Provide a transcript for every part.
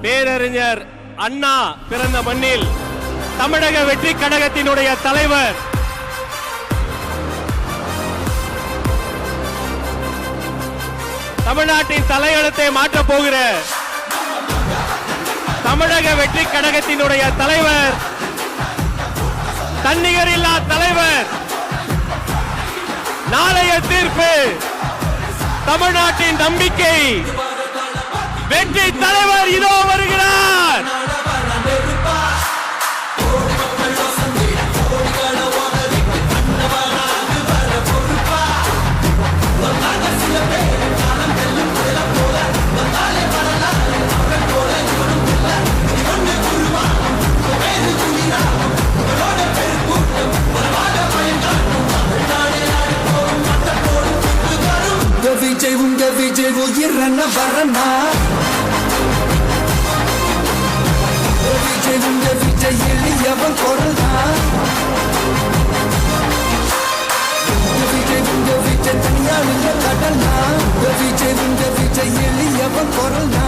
பேரறிஞர் அண்ணா பிறந்த மண்ணில் தமிழக வெற்றி கழகத்தினுடைய தலைவர் தமிழ்நாட்டின் தலையெழுத்தை மாற்றப் போகிற தமிழக வெற்றி கழகத்தினுடைய தலைவர், தன்னிகர் இல்லா தலைவர், நாளைய தீர்ப்பு தமிழ்நாட்டின் நம்பிக்கை வெற்றி தலைவர் இதோ வருகிறார். விஜய் உயிரன வரனா விஜய் எளியவன் குரல்னா விஜய் தனியாளுங்க கடல்னா விஜய் எளியவன் குரல்னா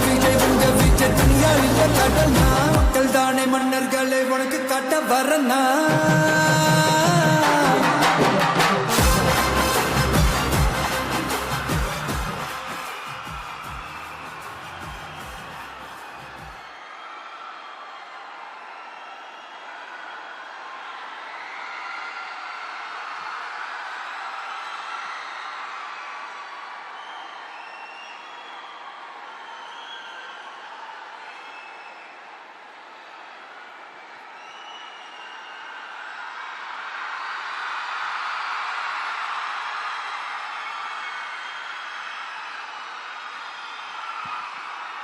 விஜய் தனியாளுங்க கடல்னா மக்கள் தானே மன்னர்களை உனக்கு காட்ட வரனா.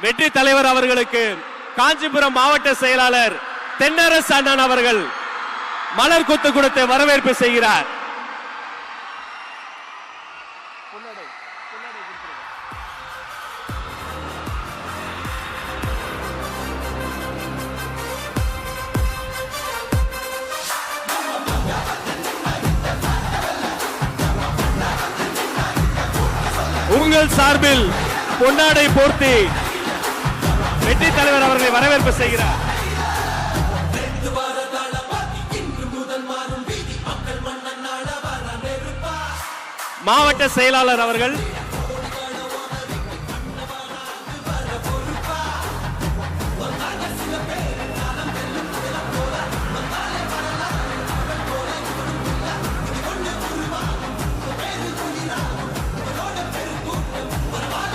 வெற்றி தலைவர் அவர்களுக்கு காஞ்சிபுரம் மாவட்ட செயலாளர் தென்னரசு அண்ணன் அவர்கள் மலர் கொத்து கொடுத்து வரவேற்பு செய்கிறார். உங்கள் சார்பில் பொன்னாடை போர்த்தி வெற்றி தலைவர் அவர்களை வரவேற்பு செய்கிறார். மாவட்ட செயலாளர் அவர்கள்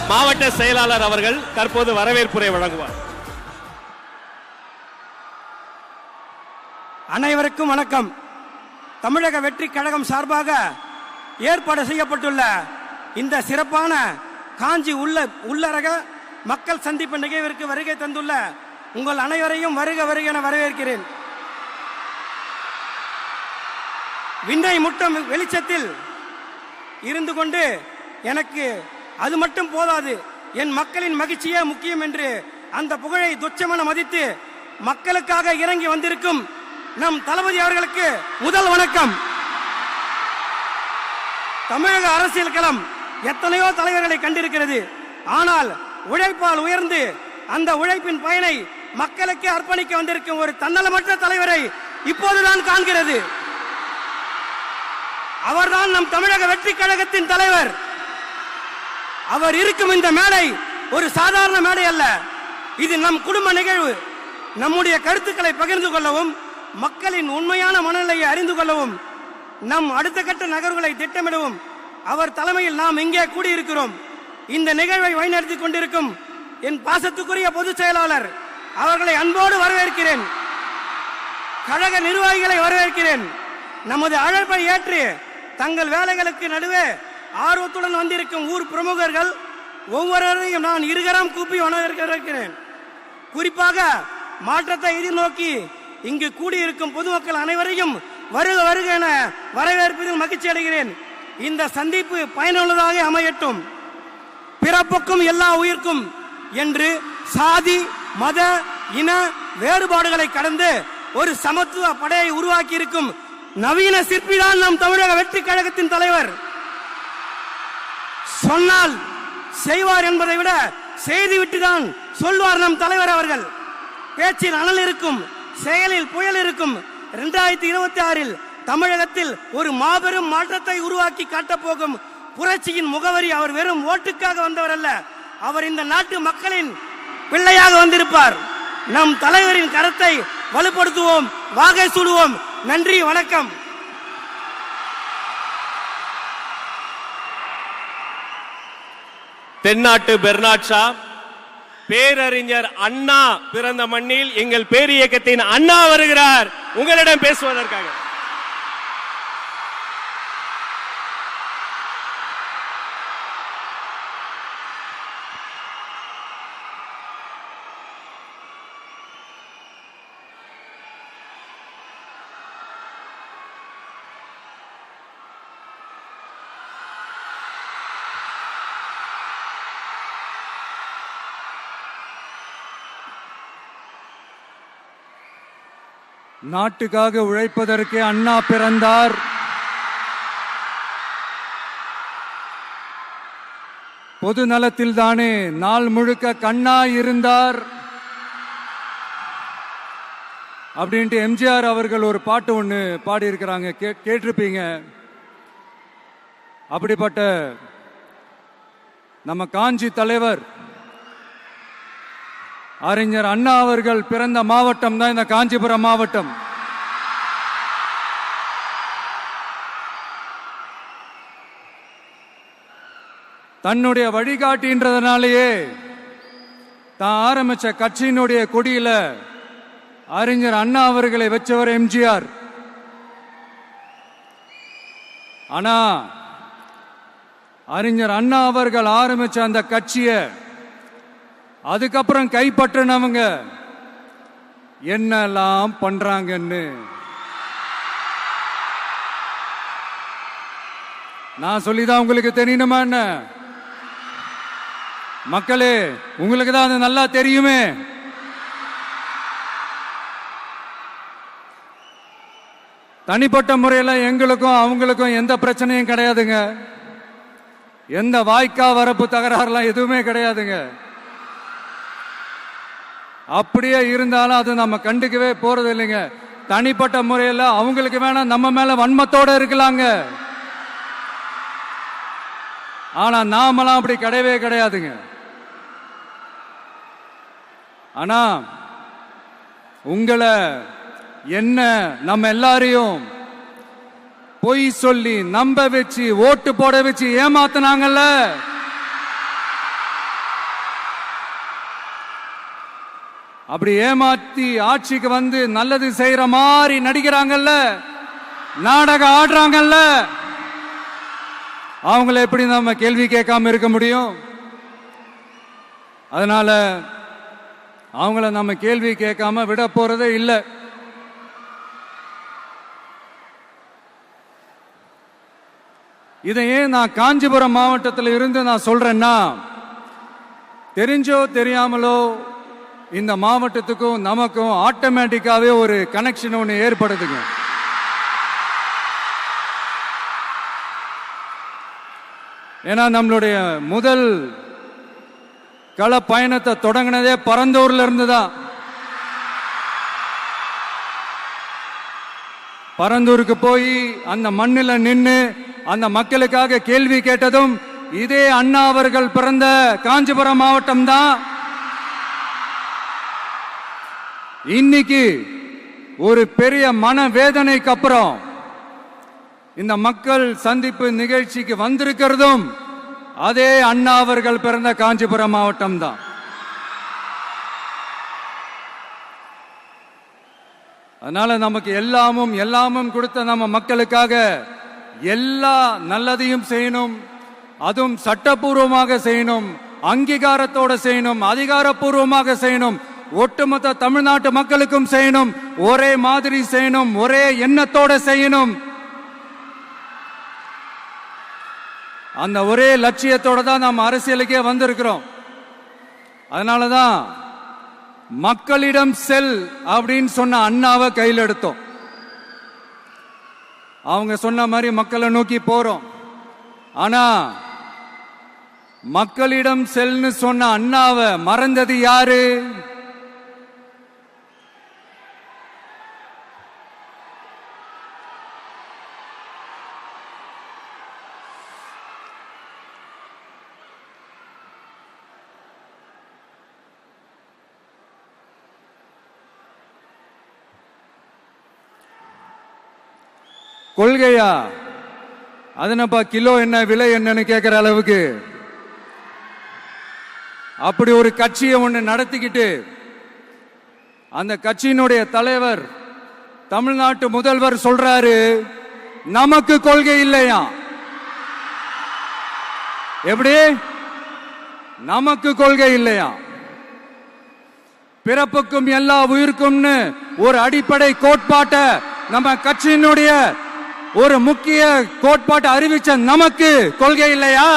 மாவட்ட செயலாளர் அவர்கள் தற்போது வரவேற்புரை வழங்குவார். அனைவருக்கும் வணக்கம். தமிழக வெற்றி கழகம் சார்பாக ஏற்பாடு செய்யப்பட்டுள்ள இந்த சிறப்பான காஞ்சி உள்ளரக மக்கள் சந்திப்பு நிகழ்விற்கு வருகை தந்துள்ள உங்கள் அனைவரையும் வருக வருக என வரவேற்கிறேன். விண்ணை முட்டும் வெளிச்சத்தில் இருந்து கொண்டு எனக்கு அது மட்டும் போதாது, என் மக்களின் மகிழ்ச்சியே முக்கியம் என்று அந்த புகழை துச்சமென மதித்து மக்களுக்காக இறங்கி வந்திருக்கும் நம் தளபதி அவர்களுக்கு முதல் வணக்கம். தமிழக அரசியல் களம் எத்தனையோ தலைவர்களை கண்டிருக்கிறது. ஆனால் உழைப்பால் உயர்ந்து அந்த உழைப்பின் பயனை மக்களுக்கு அர்ப்பணிக்க வந்திருக்கும் ஒரு தன்னலமற்ற தலைவரை இப்போதுதான் காண்கிறது. அவர்தான் நம் தமிழக வெற்றி கழகத்தின் தலைவர். அவர் இருக்கும் இந்த மேடை ஒரு சாதாரண மேடை அல்ல. இது நம் குடும்ப நிகழ்வு. நம்முடைய கருத்துக்களை பகிர்ந்து கொள்ளவும், மக்களின் உண்மையான மனநிலையை அறிந்து கொள்ளவும், நம் அடுத்த கட்ட நகர்வுகளை திட்டமிடவும் அவர் தலைமையில் நாம் இங்கே கூடியிருக்கிறோம். இந்த நிகழ்வை வழிநடத்திக் கொண்டிருக்கும் என் பாசத்துக்குரிய பொதுச் செயலாளர் அவர்களை அன்போடு வரவேற்கிறேன். கழக நிர்வாகிகளை வரவேற்கிறேன். நமது அழைப்பை ஏற்று தங்கள் வேலைகளுக்கு நடுவே ஆர்வத்துடன் வந்திருக்கும் ஊர் பிரமுகர்கள் ஒவ்வொருவரையும் நான் இருகரம் கூப்பி வரவேற்கிறேன். குறிப்பாக மாற்றத்தை எதிர்நோக்கி இங்கு கூடியிருக்கும் பொதுமக்கள் அனைவரையும் வருக வருக என வரவேற்பதில் மகிழ்ச்சி அடைகிறேன். இந்த சந்திப்பு பயனுள்ளதாக அமையட்டும். பிறப்புக்கும் எல்லா உயிர்க்கும் என்று சாதி மத இன வேறுபாடுகளை கடந்து ஒரு சமத்துவ படையை உருவாக்கி இருக்கும் நவீன சிற்பிதான் நம் தமிழக வெற்றி கழகத்தின் தலைவர். சொன்னால் செய்வார் என்பதை விட செய்துவிட்டுதான் சொல்வார் நம் தலைவர் அவர்கள். பேச்சில் அனல் இருக்கும், செயலில் புயல் இருக்கும். 2026 தமிழகத்தில் ஒரு மாபெரும் மாற்றத்தை உருவாக்கி காட்டப்போகும் புரட்சியின் முகவரி. அவர் வெறும் ஓட்டுக்காக வந்தவர் அல்ல, அவர் இந்த நாட்டு மக்களின் பிள்ளையாக வந்திருப்பார். நம் தலைவரின் கரத்தை வலுப்படுத்துவோம், வாகை சூடுவோம். நன்றி, வணக்கம். தென்னாட்டு பெர்னாட் ஷா, பேரறிஞர் அண்ணா பிறந்த மண்ணில் எங்கள் பேரியக்கத்தின் அண்ணா வருகிறார் உங்களிடம் பேசுவதற்காக. நாட்டுக்காக உழைப்பதற்கு அண்ணா பிறந்தார். பொது நலத்தில் தானே நாள் முழுக்க கண்ணா இருந்தார் அப்படின்ட்டு எம்ஜிஆர் அவர்கள் ஒரு பாட்டு ஒன்று பாடியிருக்கிறாங்க, கேட்டிருப்பீங்க. அப்படிப்பட்ட நம்ம காஞ்சி தலைவர் அறிஞர் அண்ணா அவர்கள் பிறந்த மாவட்டம் தான் இந்த காஞ்சிபுரம் மாவட்டம். தன்னுடைய வழிகாட்டின்றதுனாலேயே தான் ஆரம்பிச்ச கட்சியினுடைய கொடியில அறிஞர் அண்ணா அவர்களை வச்சவர் எம்ஜிஆர். ஆனா அறிஞர் அண்ணா அவர்கள் ஆரம்பிச்ச அந்த கட்சியை அதுக்கப்புறம் கைப்பற்றினவங்க என்னெல்லாம் பண்றாங்கன்னு நான் சொல்லிதான் உங்களுக்கு தெரியணுமா என்ன? மக்களே, உங்களுக்கு தான் அது நல்லா தெரியுமே. தனிப்பட்ட முறையில் எங்களுக்கும் அவங்களுக்கும் எந்த பிரச்சனையும் கிடையாதுங்க. எந்த வாய்க்கா வரப்பு தகராறுலாம் எதுவுமே கிடையாதுங்க. அப்படியே இருந்தாலும் அது நம்ம கண்டுக்கவே போறது இல்லைங்க. தனிப்பட்ட முறையில் அவங்களுக்கு வேணா நம்ம மேல வன்மத்தோட இருக்கலாங்க, ஆனா நாமெல்லாம் அப்படி கிடையவே கிடையாதுங்க. ஆனா உங்களை என்ன நம்ம எல்லாரையும் பொய் சொல்லி நம்ப வச்சு ஓட்டு போட வச்சு ஏமாத்தினாங்கல்ல, அப்படி ஏமாத்தி ஆட்சிக்கு வந்து நல்லது செய்யற மாதிரி நடிக்கிறாங்கல்ல, நாடகம் ஆடுறாங்கல்ல, அவங்கள எப்படி நம்ம கேள்வி கேட்காம இருக்க முடியும்? அதனால அவங்கள நம்ம கேள்வி கேட்காம விட போறதே இல்லை. இதையே நான் காஞ்சிபுரம் மாவட்டத்தில் இருந்து நான் சொல்றேன்னா, தெரிஞ்சோ தெரியாமலோ இந்த மாவட்டத்துக்கும் நமக்கும் ஆட்டோமேட்டிக்காவே ஒரு கனெக்ஷன் ஒன்று ஏற்படுதுங்க. ஏன்னா நம்மளுடைய முதல் கள பயணத்தை தொடங்கினதே பரந்தூர்ல இருந்து தான். பரந்தூருக்கு போய் அந்த மண்ணில் நின்று அந்த மக்களுக்காக கேள்வி கேட்டதும் இதே அண்ணா அவர்கள் பிறந்த காஞ்சிபுரம் மாவட்டம் தான். இன்னைக்கு ஒரு பெரிய மனவேதனைக்கு அப்புறம் இந்த மக்கள் சந்திப்பு நிகழ்ச்சிக்கு வந்திருக்கிறதும் அதே அண்ணா அவர்கள் பிறந்த காஞ்சிபுரம் மாவட்டம் தான். அதனால நமக்கு எல்லாமும் கொடுத்த நம்ம மக்களுக்காக எல்லா நல்லதையும் செய்யணும், அதுவும் சட்டப்பூர்வமாக செய்யணும், அங்கீகாரத்தோட செய்யணும், அதிகாரப்பூர்வமாக செய்யணும், ஒட்டுமொத்த தமிழ்நாட்டு மக்களுக்கும் செய்யணும், ஒரே மாதிரி செய்யணும், ஒரே எண்ணத்தோட செய்யணும். அந்த ஒரே லட்சியத்தோட தான் நாம் அரசியலுக்கே வந்திருக்கிறோம். அதனாலதான் மக்களிடம் செல் அப்படின்னு சொன்ன அண்ணாவை கையில் எடுத்தோம். அவங்க சொன்ன மாதிரி மக்களை நோக்கி போறோம். ஆனா மக்களிடம் செல்னு சொன்ன அண்ணாவை மறந்தது யாரு? கொள்கையா? அதனப்பா கிலோ என்ன விலை என்னன்னு கேட்கிற அளவுக்கு அப்படி ஒரு கட்சியை ஒண்ணு நடத்திக்கிட்டு அந்த கட்சியினுடைய தலைவர் தமிழ்நாட்டு முதல்வர் சொல்றாரு, நமக்கு கொள்கை இல்லையா? எப்படி நமக்கு கொள்கை இல்லையா? பிறப்புக்கும் எல்லா உயிருக்கும்னு ஒரு அடிப்படை கோட்பாட்டை நம்ம கட்சியினுடைய ஒரு முக்கிய கோட்பாட்டை அறிவிச்ச நமக்கு கொள்கை இல்லையா?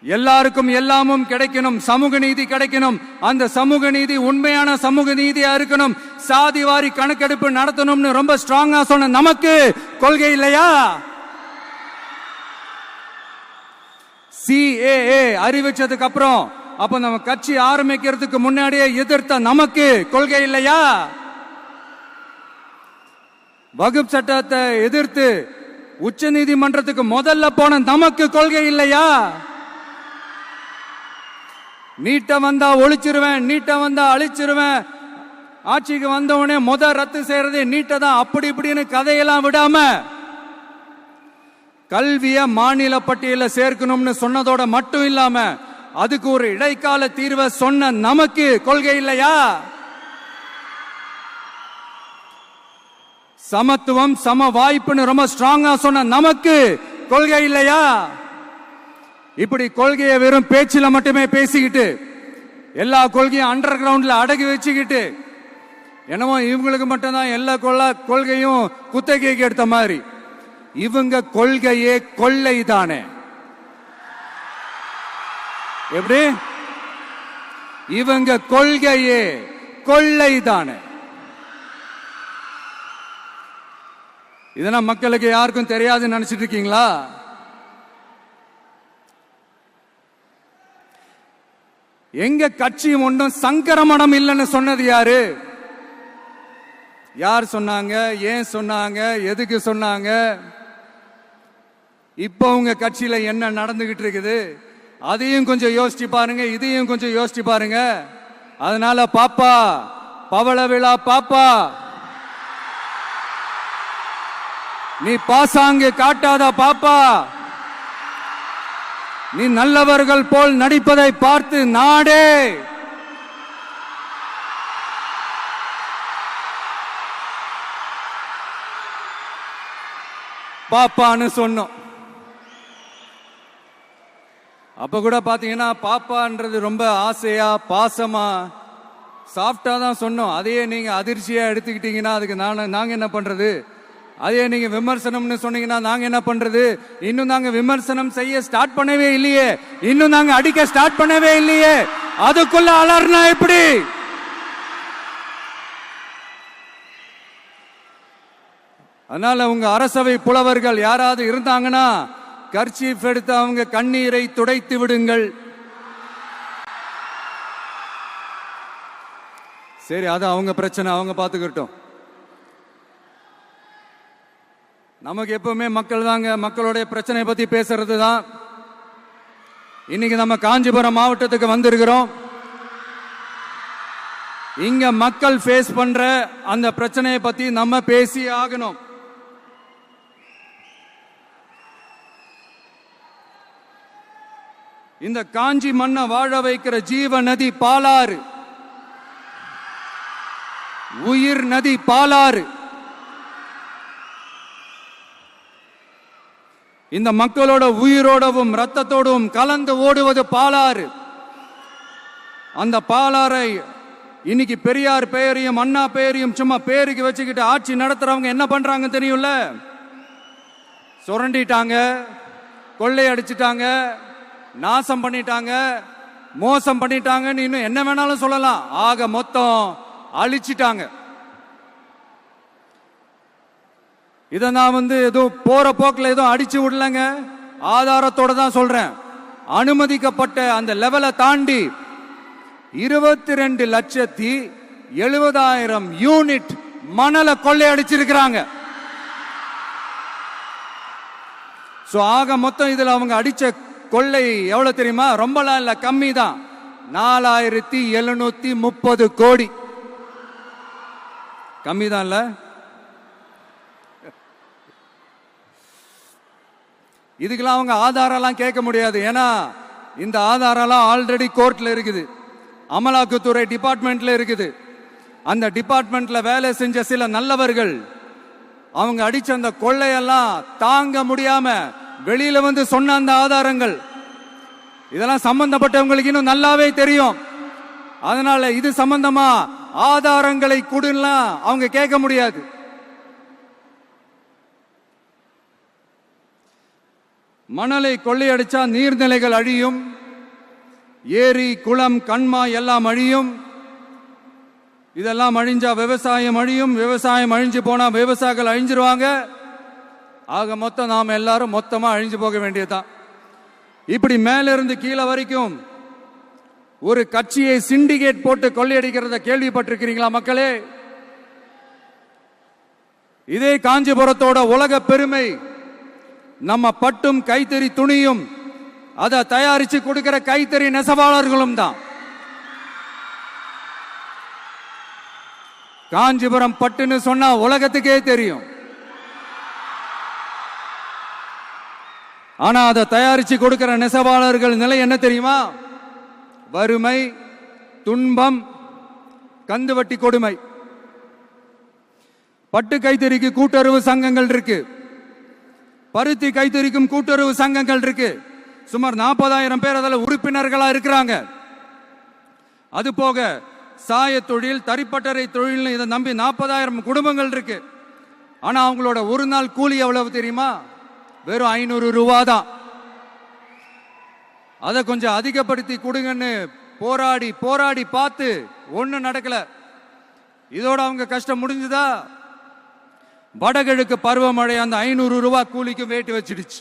எல்லாருக்கும் எல்லாமும் கிடைக்கணும், சமூக நீதி கிடைக்கணும், அந்த சமூக நீதி உண்மையான சமூக நீதியா இருக்கணும், சாதி வாரி கணக்கெடுப்பு நடத்தணும்னு ரொம்ப ஸ்ட்ராங்கா சொன்ன நமக்கு கொள்கை இல்லையா? CAA அறிவிச்சதுக்கு அப்புறம் அப்ப நம்ம கட்சி ஆரம்பிக்கிறதுக்கு முன்னாடியே எதிர்த்த நமக்கு கொள்கை இல்லையா? வகுப்பு சட்டத்தை எதிர்த்து உச்ச நீதிமன்றத்துக்கு முதல்ல போன நமக்கு கொள்கை இல்லையா? நீட்ட வந்தா ஒழிச்சிருவேன், நீட்ட வந்தா அழிச்சிருவேன், ஆட்சிக்கு வந்தவனே ரத்து செய்யறது நீட்ட தான், அப்படி இப்படின்னு கதையெல்லாம் விடாம கல்விய மாநில பட்டியல சேர்க்கணும்னு சொன்னதோட மட்டும் இல்லாம அதுக்கு ஒரு இடைக்கால தீர்வை சொன்ன நமக்கு கொள்கை இல்லையா? சமத்துவம் சம வாய்ப்புன்னு ரொம்ப ஸ்ட்ராங்கா சொன்ன நமக்கு கொள்கை இல்லையா? இப்படி கொள்கையை வெறும் பேச்சில மட்டுமே பேசிக்கிட்டு எல்லா கொள்கையும் அண்டர் கிரவுண்ட்ல அடக்கி வச்சுக்கிட்டு என்னமோ இவங்களுக்கு மட்டும்தான் எல்லா கொள்கையும் குத்தகைக்கு எடுத்த மாதிரி, இவங்க கொள்கையே கொள்ளை தானே. எப்படி இவங்க கொள்கையே கொள்ளை தானே. இதெல்லாம் மக்களுக்கு யாருக்கும் தெரியாதுன்னு நினைச்சிட்டு இருக்கீங்களா? எங்க கட்சி ஒன்றும் சங்கரமடம் இல்லைன்னு சொன்னது யாரு? யார் சொன்னாங்க? ஏன் சொன்னாங்க? எதுக்கு சொன்னாங்க? இப்ப உங்க கட்சியில என்ன நடந்துகிட்டு இருக்குது அதையும் கொஞ்சம் யோசிச்சு பாருங்க, இதையும் கொஞ்சம் யோசிச்சு பாருங்க. அதனால பாப்பா, பவள விழா பாப்பா, நீ பாசாங்கு காட்டாத பாப்பா, நீ நல்லவர்கள் போல் நடிப்பதை பார்த்து நாடே பாப்பான்னு சொன்னோம். அப்ப கூட பாத்தீங்கன்னா பாப்பான்றது ரொம்ப ஆசையா பாசமா சாஃப்டா தான் சொன்னோம். அதையே நீங்க அதிர்ச்சியா எடுத்துக்கிட்டீங்கன்னா அதுக்கு நாங்க என்ன பண்றது? அதே நீங்க விமர்சனம்னு சொன்னீங்கன்னா நாங்க என்ன பண்றது? இன்னும் நாங்க விமர்சனம் செய்ய ஸ்டார்ட் பண்ணவே இல்லையே, இன்னும் நாங்க அடிக்க ஸ்டார்ட் பண்ணவே இல்லையே, அதுக்குள்ள அலர்னா எப்படி? அதனால உங்க அரசவை புலவர்கள் யாராவது இருந்தாங்கன்னா கர்ச்சீஃப் எடுத்து அவங்க கண்ணீரை துடைத்து விடுங்கள். சரி, அது அவங்க பிரச்சனை, அவங்க பார்த்துக்கிட்டோம். நமக்கு எப்பவுமே மக்கள் தாங்க, மக்களுடைய பிரச்சனை பத்தி பேசுறது தான். இன்னைக்கு நம்ம காஞ்சிபுரம் மாவட்டத்துக்கு வந்திருக்கிறோம். இங்க மக்கள் ஃபேஸ் பண்ற அந்த பிரச்சனையை பத்தி நம்ம பேசி ஆகணும். இந்த காஞ்சி மண்ணை வாழ வைக்கிற ஜீவ நதி பாலாறு, உயிர் நதி பாலாறு. இந்த மக்களோட உயிரோடவும் ரத்தத்தோடும் கலந்து ஓடுவது பாலாறு. அந்த பாலாறை இன்னைக்கு பெரியார் பெயரையும் அண்ணா பெயரையும் சும்மா பேருக்கு வச்சுக்கிட்டு ஆட்சி நடத்துறவங்க என்ன பண்றாங்க தெரியும்ல? சுரண்டிட்டாங்க, கொள்ளையடிச்சிட்டாங்க, நாசம் பண்ணிட்டாங்க, மோசம் பண்ணிட்டாங்க, இன்னும் என்ன வேணாலும் சொல்லலாம். ஆக மொத்தம் அழிச்சிட்டாங்க. இதை நான் ஏதோ போற போக்கில் ஏதோ அடிச்சு விடலங்க, ஆதாரத்தோட தான் சொல்றேன். அனுமதிக்கப்பட்ட அந்த லெவலை தாண்டி 22,70,000 யூனிட் மணலை கொள்ளையடிச்சிருக்கிறாங்க. ஆக மொத்தம் இதுல அவங்க அடிச்ச கொள்ளை எவ்வளவு தெரியுமா? ரொம்பலாம் இல்ல, கம்மி தான். 4,730 கோடி. கம்மி தான் இல்ல? இதுக்கெல்லாம் அவங்க ஆதாரம்லாம் கேட்க முடியாது. ஏன்னா இந்த ஆதாரம்லாம் ஆல்ரெடி கோர்ட்ல இருக்குது, அமலாக்கத்துறை டிபார்ட்மெண்ட்ல இருக்குது. அந்த டிபார்ட்மெண்ட்ல வேலை செஞ்ச சில நல்லவர்கள் அவங்க அடிச்ச அந்த கொள்ளையெல்லாம் தாங்க முடியாம வெளியில சொன்ன அந்த ஆதாரங்கள் இதெல்லாம் சம்பந்தப்பட்டவங்களுக்கு இன்னும் நல்லாவே தெரியும். அதனால இது சம்பந்தமா ஆதாரங்களை கொடுலாம் அவங்க கேட்க முடியாது. மணலை கொள்ளையடிச்சா நீர்நிலைகள் அழியும், ஏரி குளம் கண்மா எல்லாம் அழியும். இதெல்லாம் அழிஞ்சா விவசாயம் அழியும், விவசாயம் அழிஞ்சு போனா விவசாயிகள் அழிஞ்சிருவாங்க. ஆக மொத்தம் நாம் எல்லாரும் மொத்தமா அழிஞ்சு போக வேண்டியதுதான். இப்படி மேல இருந்து கீழே வரைக்கும் ஒரு கட்சியை சிண்டிகேட் போட்டு கொள்ளையடிக்கிறத கேள்விப்பட்டிருக்கிறீங்களா மக்களே? இதே காஞ்சிபுரத்தோட உலக பெருமை நம்ம பட்டும் கைத்தறி துணியும் அதை தயாரிச்சு கொடுக்கிற கைத்தறி நெசவாளர்களும் தான். காஞ்சிபுரம் பட்டுன்னு சொன்னா உலகத்துக்கே தெரியும். ஆனா அதை தயாரிச்சு கொடுக்கிற நெசவாளர்கள் நிலை என்ன தெரியுமா? வறுமை, துன்பம், கந்துவட்டி கொடுமை. பட்டு கைத்தறிக்கு கூட்டுறவு சங்கங்கள் இருக்கு, பருத்தி கைத்தறிக்கும் கூட்டுறவு சங்கங்கள் இருக்கு. சுமார் 40,000 பேர் அதில் உறுப்பினர்களா இருக்கிறாங்க. அது போக சாய தொழில், தறிப்பட்டறை தொழில் இதை நம்பி 40,000 குடும்பங்கள் இருக்கு. ஆனா அவங்களோட ஒரு நாள் கூலி எவ்வளவு தெரியுமா? வெறும் 500 ரூபா தான். அதை கொஞ்சம் அதிகப்படுத்தி கொடுங்கன்னு போராடி போராடி பார்த்து ஒன்னும் நடக்கல. இதோட அவங்க கஷ்டம் முடிஞ்சுதா? வடகிழக்கு பருவமழை அந்த 500 ரூபா கூலிக்கு வேட்டு வச்சிடுச்சு.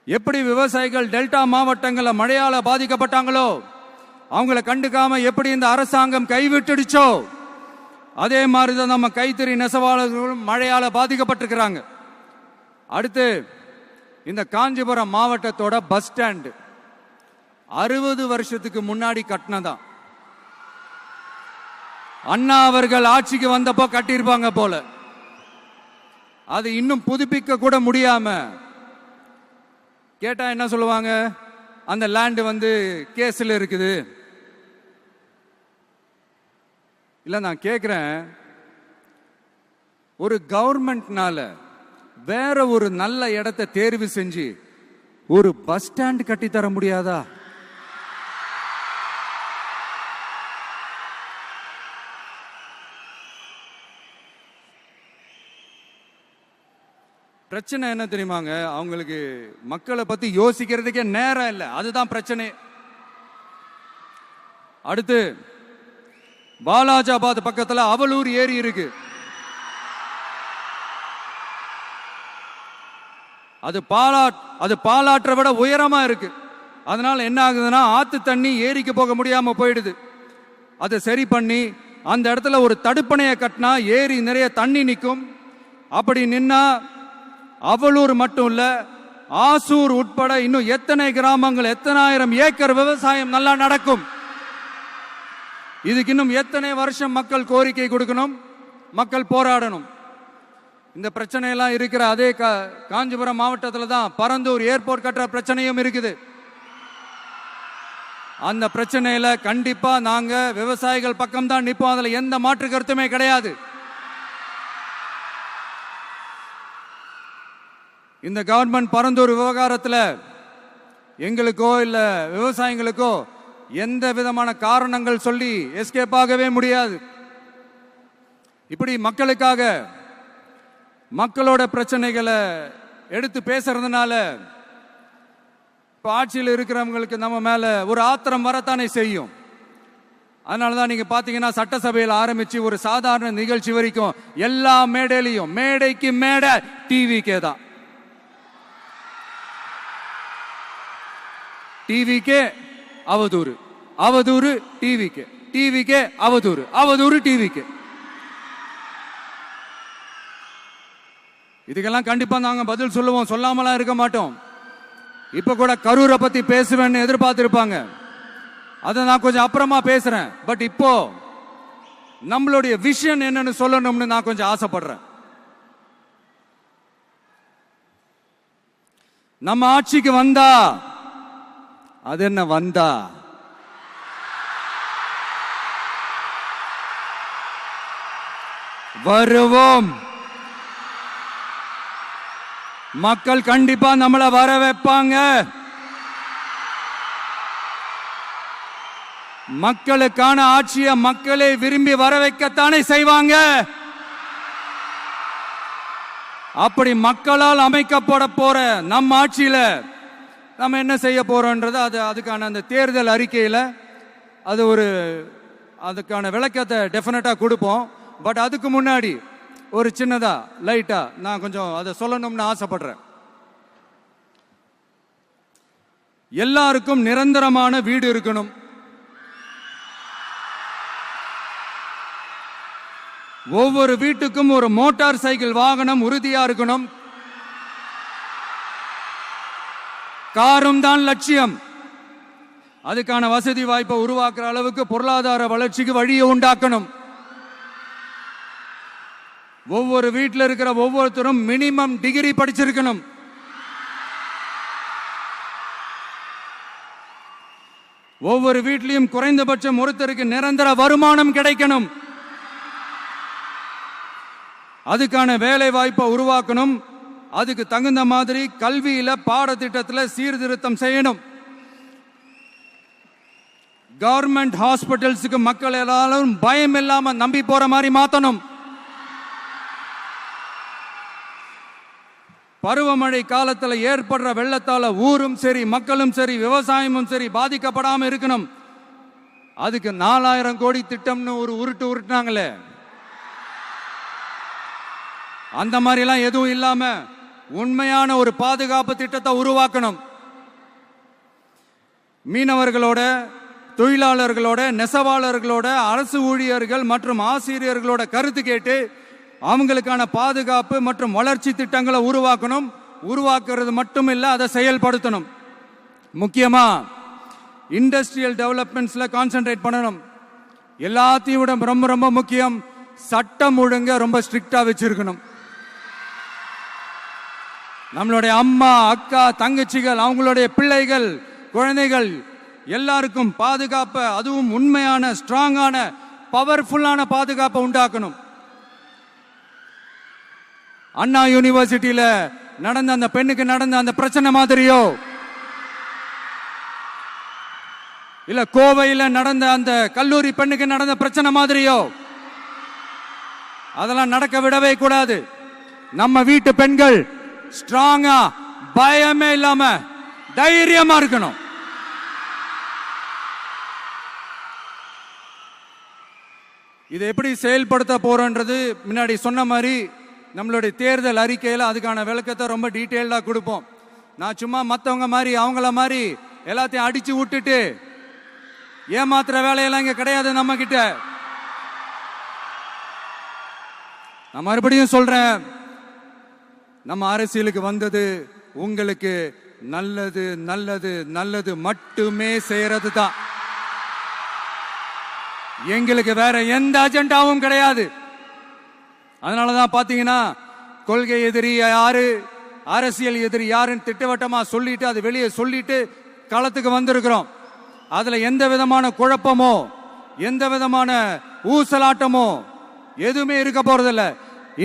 எப்படி விவசாயிகள் டெல்டா மாவட்டங்களில் மழையால பாதிக்கப்பட்டாங்களோ, அவங்கள கண்டுக்காம எப்படி இந்த அரசாங்கம் கைவிட்டுடுச்சோ, அதே மாதிரிதான் நம்ம கைத்தறி நெசவாளர்களும் மழையால பாதிக்கப்பட்டிருக்கிறாங்க. அடுத்து இந்த காஞ்சிபுரம் மாவட்டத்தோட பஸ் ஸ்டாண்ட் 60 வருஷத்துக்கு முன்னாடி கட்டினதான். அண்ணா அவர்கள் ஆட்சிக்கு வந்தப்போ கட்டியிருப்பாங்க போல. அது இன்னும் புதுப்பிக்க கூட முடியாம கேட்டா என்ன சொல்லுவாங்க? அந்த லேண்ட் கேஸ்ல இருக்குது. இல்ல நான் கேட்கிறேன், ஒரு கவர்மெண்ட்னால வேற ஒரு நல்ல இடத்தை தேர்வு செஞ்சு ஒரு பஸ் ஸ்டாண்ட் கட்டி தர முடியாதா? பிரச்சனை என்ன தெரியுமாங்க? அவங்களுக்கு மக்களை பத்தி யோசிக்கிறதுக்கே நேரம் இல்லை, அதுதான் பிரச்சனை. அடுத்து பாலாஜாபாத் பக்கத்துல அவலூர் ஏரி இருக்கு. அது பாலாற்றை விட உயரமா இருக்கு. அதனால என்ன ஆகுதுன்னா, ஆத்து தண்ணி ஏரிக்கு போக முடியாம போயிடுது. அதை சரி பண்ணி அந்த இடத்துல ஒரு தடுப்பணையை கட்டினா ஏரி நிறைய தண்ணி நிற்கும். அப்படி நின்னா அவலூர் மட்டும் இல்ல, ஆசூர் உட்பட இன்னும் எத்தனை கிராமங்கள், எத்தனை ஆயிரம் ஏக்கர் விவசாயம் நல்லா நடக்கும். இதுக்கு இன்னும் எத்தனை வருஷம் மக்கள் கோரிக்கை கொடுக்கணும், மக்கள் போராடணும். இந்த பிரச்சனையெல்லாம் இருக்கிற அதே காஞ்சிபுரம் மாவட்டத்தில் தான் பரந்தூர் ஏர்போர்ட் கட்டுற பிரச்சனையும் இருக்குது. அந்த பிரச்சனையில கண்டிப்பா நாங்க விவசாயிகள் பக்கம் தான் நிற்போம். அதுல எந்த மாற்று கருத்துமே கிடையாது. இந்த கவர்மெண்ட் பரந்தூர் விவகாரத்தில் எங்களுக்கோ இல்ல விவசாயிகளுக்கோ எந்த விதமான காரணங்கள் சொல்லி எஸ்கேப் ஆகவே முடியாது. இப்படி மக்களுக்காக மக்களோட பிரச்சனைகளை எடுத்து பேசுறதுனால இப்ப ஆட்சியில் இருக்கிறவங்களுக்கு நம்ம மேல ஒரு ஆத்திரம் வரத்தானே செய்யும். அதனாலதான் நீங்க பாத்தீங்கன்னா சட்டசபையில் ஆரம்பிச்சு ஒரு சாதாரண நிகழ்ச்சி வரைக்கும் எல்லா மேடையிலையும் மேடைக்கு மேடை டிவிக்கே தான். டிவிக்கே அவதூறு, அவதூறு டிவிக்கே, டிவிக்கே அவதூறு, அவதூறு டிவிக்கே. இதுக்கெல்லாம் கண்டிப்பா நாங்க பதில் சொல்லுவோம், சொல்லாமலாம் இருக்க மாட்டோம். இப்ப கூட கரூரை பத்தி பேசுவேன்னு எதிர்பார்த்திருப்பாங்க, அதை நான் கொஞ்சம் அப்புறமா பேசுறேன். பட் இப்போ நம்மளுடைய விஷன் என்னன்னு சொல்லணும்னு நான் கொஞ்சம் ஆசைப்படுறேன். நம்ம ஆட்சிக்கு வந்தா, அது என்ன வந்தா, வருவோம். மக்கள் கண்டிப்பா நம்மளை வர வைப்பாங்க. மக்களுக்கான ஆட்சியை மக்களே விரும்பி வர வைக்கத்தானே செய்வாங்க. அப்படி மக்களால் அமைக்கப்பட போற நம்ம ஆட்சியில நம்ம என்ன செய்ய போறோம்ன்றது அதுக்கான அந்த தேர்தல் அறிக்கையில அதுக்கான விளக்கத்தை டெஃபினட்டா கொடுப்போம். பட் அதுக்கு முன்னாடி ஒரு சின்னதா லைட்டா நான் கொஞ்சம் அதை சொல்லணும்னு ஆசைப்படுறேன். எல்லாருக்கும் நிரந்தரமான வீடு இருக்கணும். ஒவ்வொரு வீட்டுக்கும் ஒரு மோட்டார் சைக்கிள் வாகனம் உறுதியா இருக்கணும். காரும் தான் லட்சியம். அதுக்கான வசதி வாய்ப்பை உருவாக்குற அளவுக்கு பொருளாதார வளர்ச்சிக்கு வழியை உண்டாக்கணும். ஒவ்வொரு வீட்டில் இருக்கிற ஒவ்வொருத்தரும் மினிமம் டிகிரி படிச்சிருக்கணும். ஒவ்வொரு வீட்லையும் குறைந்தபட்சம் ஒருத்தருக்கு நிரந்தர வருமானம் கிடைக்கணும். அதுக்கான வேலை வாய்ப்பை உருவாக்கணும். அதுக்கு தகுந்த மாதிரி கல்வியில பாடத்திட்டத்தில் சீர்திருத்தம் செய்யணும். கவர்மெண்ட் ஹாஸ்பிட்டல்ஸுக்கு மக்கள் எல்லாரும் பயம் இல்லாம நம்பி போற மாதிரி மாத்தணும். பருவமழை காலத்தில் ஏற்படுற வெள்ளத்தால ஊரும் சரி மக்களும் சரி விவசாயமும் சரி பாதிக்கப்படாம இருக்கணும். அதுக்கு 4000 கோடி திட்டம்னு ஒரு உருட்டுனாங்களே, அந்த மாதிரி எல்லாம் எதுவும் இல்லாம உண்மையான ஒரு பாதுகாப்பு திட்டத்தை உருவாக்கணும். மீனவர்களோட, தொழிலாளர்களோட, நெசவாளர்களோட, அரசு ஊழியர்கள் மற்றும் ஆசிரியர்களோட கருத்து கேட்டு அவங்களுக்கான பாதுகாப்பு மற்றும் வளர்ச்சி திட்டங்களை உருவாக்கணும். உருவாக்குறது மட்டும் இல்ல, அதை செயல்படுத்தணும். முக்கியமா இண்டஸ்ட்ரியல் டெவலப்மெண்ட்ஸ்ல கான்சென்ட்ரேட் பண்ணணும். எல்லாத்தையும் விட ரொம்ப ரொம்ப முக்கியம், சட்டம் ஒழுங்க ரொம்ப ஸ்ட்ரிக்டா வச்சிருக்கணும். நம்மளுடைய அம்மா, அக்கா, தங்கச்சிகள், அவங்களுடைய பிள்ளைகள், குழந்தைகள் எல்லாருக்கும் பாதுகாப்பை, அதுவும் உண்மையான ஸ்ட்ராங்கான பவர்ஃபுல்லான பாதுகாப்பை உண்டாக்கணும். அண்ணா யூனிவர்சிட்டியில நடந்த அந்த பெண்ணுக்கு நடந்த அந்த பிரச்சனை மாதிரியோ, இல்ல கோவையில் நடந்த அந்த கல்லூரி பெண்ணுக்கு நடந்த பிரச்சனை மாதிரியோ அதெல்லாம் நடக்க விடவே கூடாது. நம்ம வீட்டு பெண்கள் ஸ்ட்ராங்கா, பயமே இல்லாம தைரியமா இருக்கணும். இதை எப்படி செயல்படுத்த போறோன்றது முன்னாடி சொன்ன மாதிரி நம்மளுடைய தேர்தல் அறிக்கையில் அதுக்கான விளக்கத்தை ரொம்ப டீட்டெயில்டா கொடுப்போம். நான் சும்மா மற்றவங்க மாதிரி அவங்கள மாதிரி எல்லாத்தையும் அடிச்சு விட்டுட்டு ஏமாத்துற வேலையெல்லாம் இங்க கிடையாது நம்ம கிட்ட. நான் மறுபடியும் சொல்றேன், நம்ம அரசியலுக்கு வந்தது உங்களுக்கு நல்லது நல்லது நல்லது மட்டுமே செய்யறது தான். எங்களுக்கு வேற எந்த அஜெண்டாவும் கிடையாது. அதனாலதான் பாத்தீங்கன்னா கொள்கை எதிரி யாரு, அரசியல் எதிரி யாருன்னு திட்டவட்டமா சொல்லிட்டு அது வெளியே சொல்லிட்டு களத்துக்கு வந்திருக்கிறோம். அதுல எந்த விதமான குழப்பமோ எந்த விதமான ஊசலாட்டமோ எதுவுமே இருக்க போறதில்ல.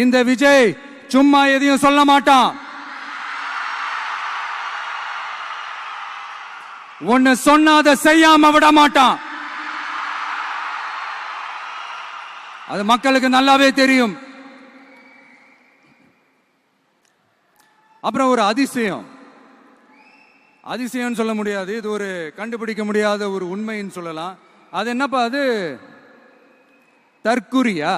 இந்த விஜய் சும்மா எதையும் சொல்ல மாட்டான். ஒன்னு சொன்னா அதை செய்யாம விட மாட்டான். அது மக்களுக்கு நல்லாவே தெரியும். அப்புறம் ஒரு அதிசயம் சொல்ல முடியாது, இது ஒரு கண்டுபிடிக்க முடியாத ஒரு உண்மைன்னு சொல்லலாம். அது என்னப்பா அது தற்குறியா?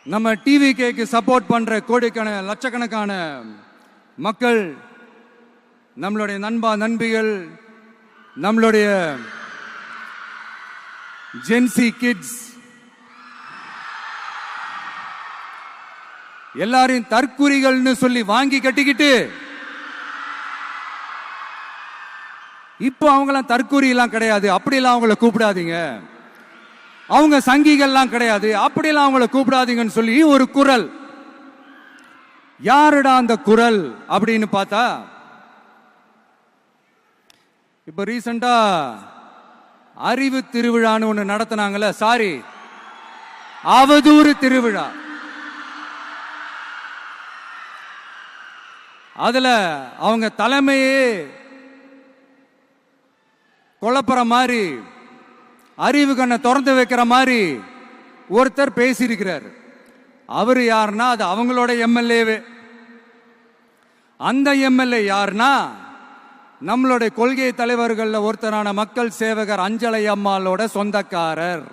நம்ம டிவிகேக்கு சப்போர்ட் பண்ற கோடிக்கணக்கான லட்சக்கணக்கான மக்கள், நம்மளுடைய நண்பிகள், நம்மளுடைய ஜென்சி கிட்ஸ் எல்லாரையும் தற்குறிகள்னு சொல்லி வாங்கி கட்டிக்கிட்டு இப்போ அவங்களாம் தற்குறி எல்லாம் கிடையாது, அப்படிலாம் அவங்கள கூப்பிடாதீங்க. அவங்க சங்கிகள்லாம் கிடையாது, அப்படிலாம் அவங்கள கூப்பிடாதீங்கன்னு சொல்லி ஒரு குரல். யாருடா அந்த குரல் அப்படின்னு பார்த்தா, இப்ப ரீசெண்டா அறிவு திருவிழான்னு ஒண்ணு நடத்தினாங்கல்ல, சாரி அவதூறு திருவிழா. அதுல அவங்க தலைமையே குழப்பற மாதிரி, அறிவு கண்ணை திறந்து வைக்கிற மாதிரி ஒருத்தர் பேசியிருக்கிறார். அவர் யாருன்னா அது அவங்களோட எம்எல்ஏவே. அந்த எம்எல்ஏ யாருன்னா நம்மளுடைய கொள்கை தலைவர்கள் ஒருத்தரான மக்கள் சேவகர் அஞ்சலை அம்மாளோட சொந்தக்காரர்.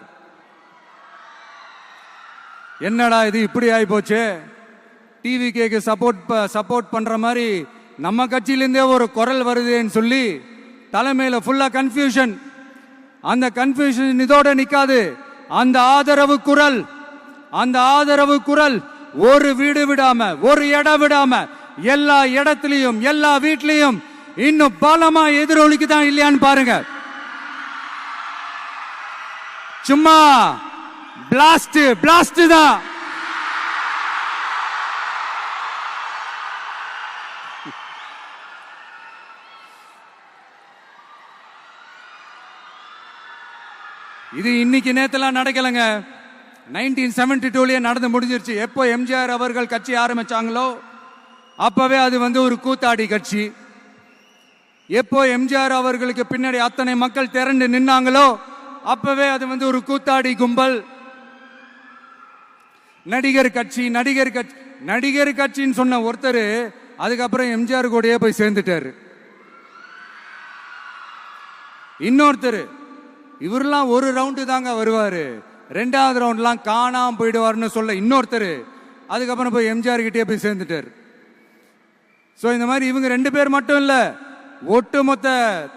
என்னடா இது இப்படி ஆகி போச்சு? டிவிகேக்கு சப்போர்ட் பண்ற மாதிரி நம்ம கட்சியிலிருந்தே ஒரு குரல் வருதுன்னு சொல்லி தலைமையில ஃபுல்லா கன்ஃபியூஷன். அந்த கன்ஃபியூஷன் இதோட நிக்காது. அந்த ஆதரவு குரல் ஒரு வீடு விடாம, ஒரு இடம் விடாம, எல்லா இடத்திலையும், எல்லா வீட்லயும் இன்னும் பலமா எதிரொலிக்குதான் இல்லையான்னு பாருங்க. சும்மா பிளாஸ்ட் தான். இது இன்னைக்கு நேத்தெல்லாம் நடக்கலங்க. 1972லயே நடந்து முடிஞ்சிருச்சு. எப்போ எம்ஜிஆர் அவர்கள் கட்சி ஆரம்பிச்சாங்களோ அப்பவே அது ஒரு கூத்தாடி கட்சி. எப்போ எம்ஜிஆர் அவர்களுக்கு பின்னாடி அத்தனை மக்கள் திரண்டு நின்னாங்களோ அப்பவே அது ஒரு கூத்தாடி கும்பல். நடிகர் கட்சின்னு சொன்ன ஒருத்தர் அதுக்கப்புறம் எம்ஜிஆர் கூடயே போய் சேர்ந்துட்டாரு. இன்னொருத்தர் இவரெல்லாம் ஒரு ரவுண்டு தாங்க வருவாரு, ரெண்டாவது ரவுண்ட்லாம் காணாம போயிடுவாருன்னு சொல்ல இன்னொருத்தர் அதுக்கப்புறம் போய் எம்ஜிஆர் கிட்டே போய் சேர்ந்துட்டார். சோ இந்த மாதிரி இவங்க 2 பேர் மட்டும் இல்ல, ஒட்டுமொத்த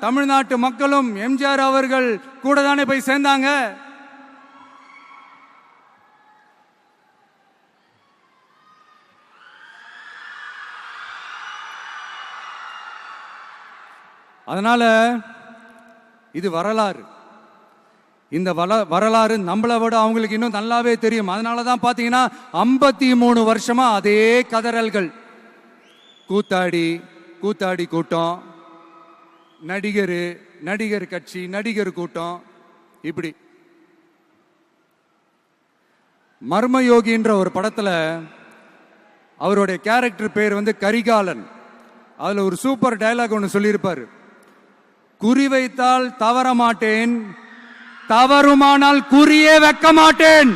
தமிழ்நாட்டு மக்களும் எம்ஜிஆர் அவர்கள் கூட தானே போய் சேர்ந்தாங்க. அதனால இது வரலாறு. இந்த வரலாறு நம்மளை விட அவங்களுக்கு இன்னும் நல்லாவே தெரியும். அதனாலதான் பாத்தீங்கன்னா 53 வருஷமா அதே கதறல்கள். கூத்தாடி கூட்டம், நடிகர் கட்சி, நடிகர் கூட்டம், இப்படி. மர்மயோகின்ற ஒரு படத்துல அவருடைய கேரக்டர் பேர் கரிகாலன். அதுல ஒரு சூப்பர் டயலாக் ஒன்று சொல்லியிருப்பாரு. குறி வைத்தால் தவற மாட்டேன், தவறுமானால் குறியே வைக்க மாட்டேன்.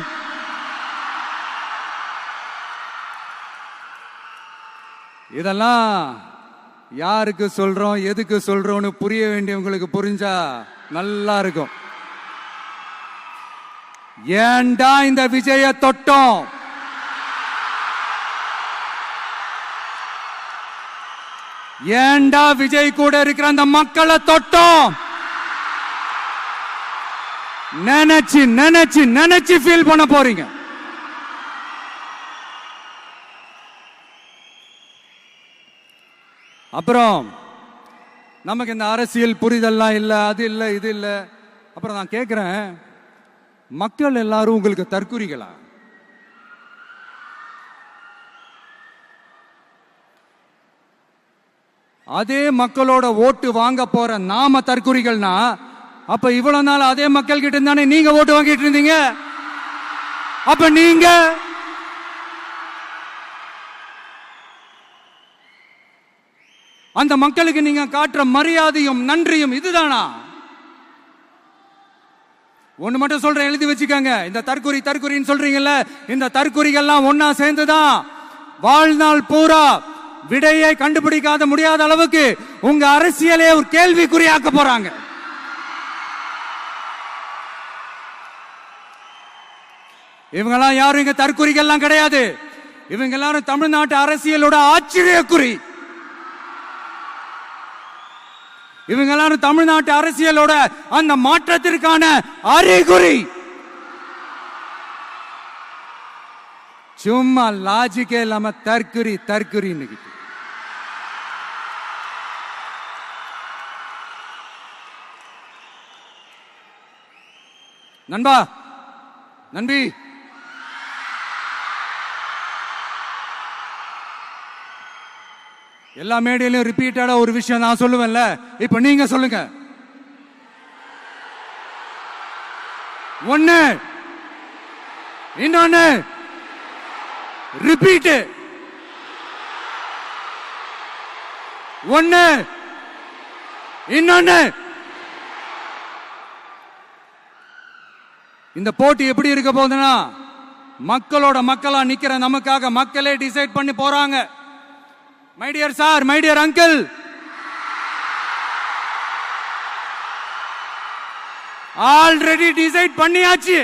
இதெல்லாம் யாருக்கு சொல்றோம், எதுக்கு சொல்றோம்னு புரிய வேண்டியவங்களுக்கு புரிஞ்சா நல்லா இருக்கும். ஏண்டா இந்த விஜய தொட்டோம்? ஏண்டா விஜய் கூட இருக்கிற அந்த மக்களை தொட்டோம்? நினைச்சு ஃபீல் பண்ண போறீங்க. அப்புறம் நமக்கு இந்த அரசியல் புரிதல்லாம் இல்ல, அது இல்ல, இது இல்ல. அப்புறம் நான் கேட்கிறேன், மக்கள் எல்லாரும் உங்களுக்கு தற்குறிகளா? அதே மக்களோட ஓட்டு வாங்க போற நாம தற்குறிகள்னா, அப்ப இவ்வளவு நாள் அதே மக்கள் கிட்ட இருந்தானே நீங்க ஓட்டு வாங்கிட்டு இருந்தீங்க. அப்ப நீங்க அந்த மக்களுக்கு நீங்க காட்டுற மரியாதையும் நன்றியும் இதுதானா? ஒண்ணு மட்டும் சொல்றேன், எழுதி வச்சுக்கோங்க. இந்த தற்குறின்னு சொல்றீங்கல்ல, இந்த தற்குறிகள்லாம் ஒன்னா சேர்ந்துதான் வாழ்நாள் பூரா விடையை கண்டுபிடிக்காத முடியாத அளவுக்கு உங்க அரசியலே ஒரு கேள்விக்குறியாக்க போறாங்க. இவங்கெல்லாம் யாரும் இங்க தற்குறிகள்லாம் கிடையாது. இவங்க எல்லாரும் தமிழ்நாட்டு அரசியலோட ஆச்சரியக்குறி. இவங்க எல்லாரும் தமிழ்நாட்டு அரசியலோட அந்த மாற்றத்திற்கான அறிகுறி. சும்மா லாஜிக்கே இல்லாம தற்குறி. நண்பி, எல்லா மேடையிலும் ரிப்பீட்டடா ஒரு விஷயம் நான் சொல்லுவேன்ல, இப்ப நீங்க சொல்லுங்க. ஒன்னு, இன்னொன்னு, ரிப்பீட். ஒன்னு, இன்னொன்னு. இந்த போட்டி எப்படி இருக்க போகுதுன்னா, மக்களோட மக்களா நிக்கிற நமக்காக மக்களே டிசைட் பண்ணி போறாங்க. My dear sir, my dear uncle, already decide பண்ணியாச்சு.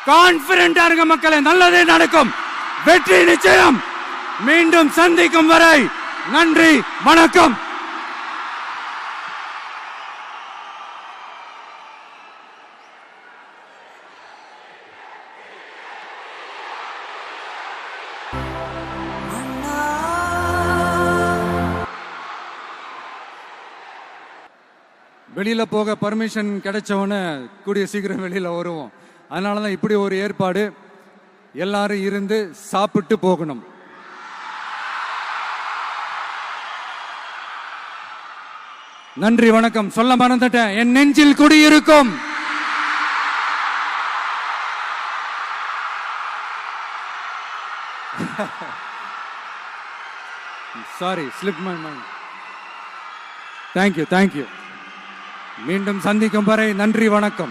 கான்பிடென்டா இருக்க மக்களே, நல்லதே நடக்கும், வெற்றி நிச்சயம். மீண்டும் சந்திக்கும் வரை நன்றி, வணக்கம். வெளியில போக பர்மிஷன் கிடைச்சவன கூடிய சீக்கிரம் வெளியில வருவோம். அதனாலதான் இப்படி ஒரு ஏற்பாடு. எல்லாரும் இருந்து சாப்பிட்டு போகணும். நன்றி, வணக்கம். சொல்ல மறந்துட்டேன், என் நெஞ்சில் குடியிருக்கும் sorry, slip my mind. Thank you. மீண்டும் சந்திக்கும் வரை நன்றி, வணக்கம்.